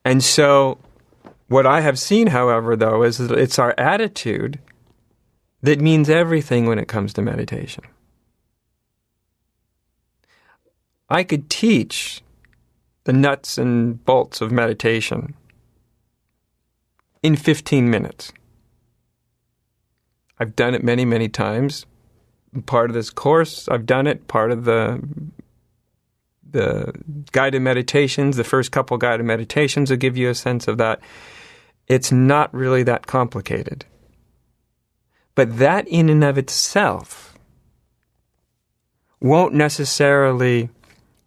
And so what I have seen, however, though, is that it's our attitude that means everything when it comes to meditation. I could teach the nuts and bolts of meditation in 15 minutes. I've done it many, many times. Part of this course, I've done it. Part of the guided meditations, the first couple guided meditations will give you a sense of that. It's not really that complicated. But that in and of itself won't necessarily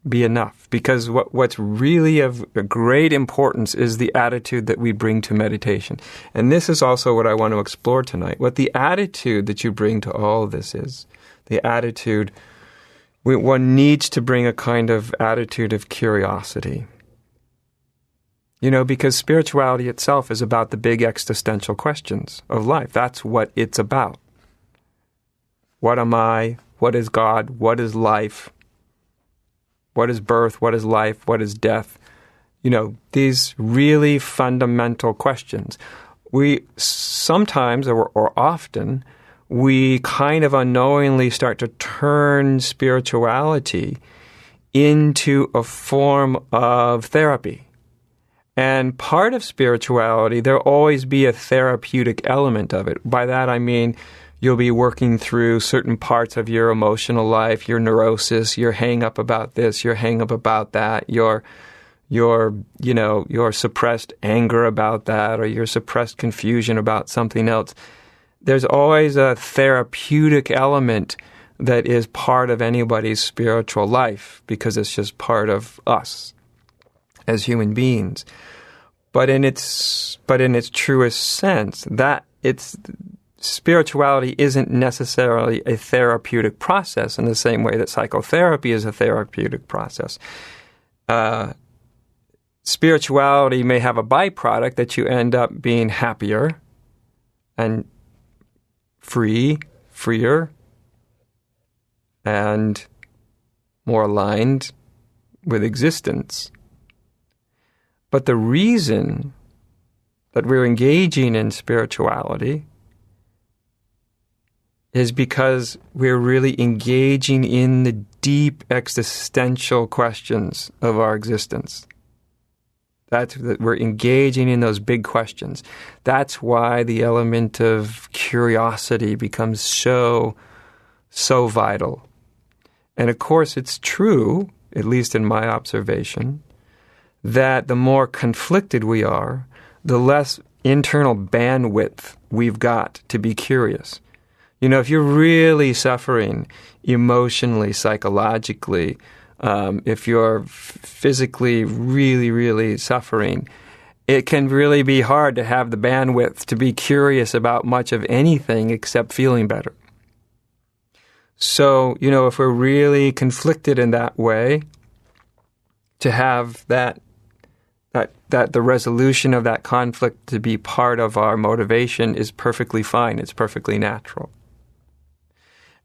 be enough, because what's really of great importance is the attitude that we bring to meditation. And this is also what I want to explore tonight. What the attitude that you bring to all of this is. The attitude, one needs to bring a kind of attitude of curiosity. Because spirituality itself is about the big existential questions of life. That's what it's about. What am I? What is God? What is life? What is birth? What is life? What is death? These really fundamental questions. We sometimes, or often, we kind of unknowingly start to turn spirituality into a form of therapy. And part of spirituality, there'll always be a therapeutic element of it. By that I mean you'll be working through certain parts of your emotional life, your neurosis, your hang-up about this, your hang-up about that, your suppressed anger about that, or your suppressed confusion about something else. There's always a therapeutic element that is part of anybody's spiritual life, because it's just part of us as human beings. But in its truest sense, that spirituality isn't necessarily a therapeutic process in the same way that psychotherapy is a therapeutic process. Spirituality may have a byproduct that you end up being happier and freer, and more aligned with existence. But the reason that we're engaging in spirituality is because we're really engaging in the deep existential questions of our existence. We're engaging in those big questions. That's why the element of curiosity becomes so vital. And of course, it's true, at least in my observation, that the more conflicted we are, the less internal bandwidth we've got to be curious. If you're really suffering emotionally, psychologically, if you're physically really, really suffering, it can really be hard to have the bandwidth to be curious about much of anything except feeling better. So, if we're really conflicted in that way, to have that the resolution of that conflict to be part of our motivation is perfectly fine. It's perfectly natural.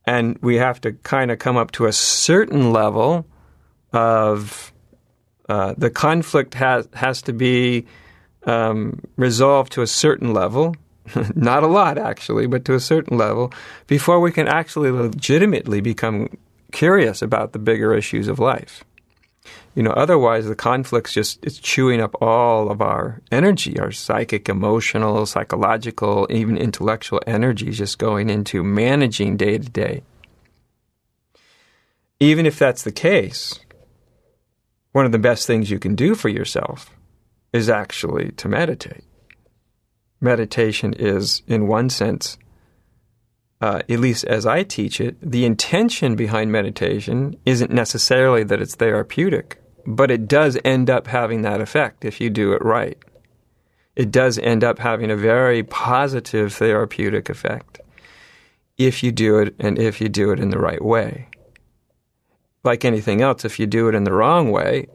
And we have to kind of come up to a certain level of the conflict has to be resolved to a certain level, not a lot actually, but to a certain level, before we can actually legitimately become curious about the bigger issues of life. Otherwise the conflict's it's chewing up all of our energy, our psychic, emotional, psychological, even intellectual energy is just going into managing day to day. Even if that's the case, one of the best things you can do for yourself is actually to meditate. Meditation is, in one sense, at least as I teach it, the intention behind meditation isn't necessarily that it's therapeutic, but it does end up having that effect if you do it right. It does end up having a very positive therapeutic effect if you do it, and if you do it in the right way. Like anything else, if you do it in the wrong way,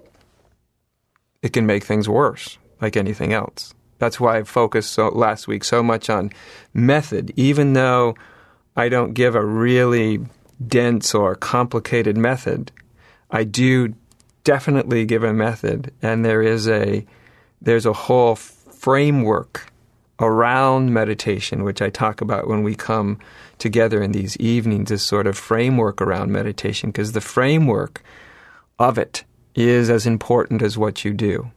it can make things worse, like anything else. That's why I focused last week so much on method, even though I don't give a really dense or complicated method. I do definitely give a method, and there is a there's a whole framework around meditation, which I talk about when we come together in these evenings, this sort of framework around meditation, because the framework of it is as important as what you do,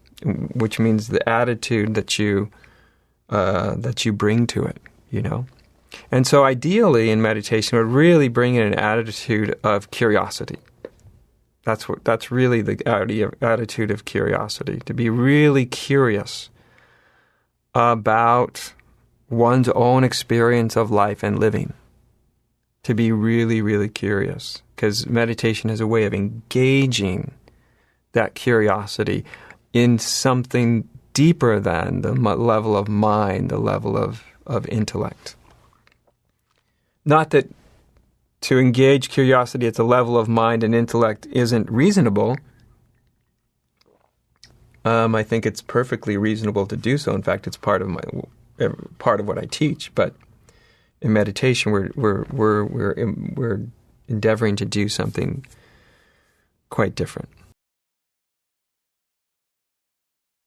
which means the attitude that you bring to it, you know. And so ideally in meditation, we're really bringing an attitude of curiosity. That's really the attitude of curiosity, to be really curious about one's own experience of life and living. To be really, really curious, because meditation is a way of engaging that curiosity in something deeper than the level of mind, the level of intellect. Not that to engage curiosity at the level of mind and intellect isn't reasonable. I think it's perfectly reasonable to do so. In fact, it's part of what I teach. But in meditation, we're endeavoring to do something quite different.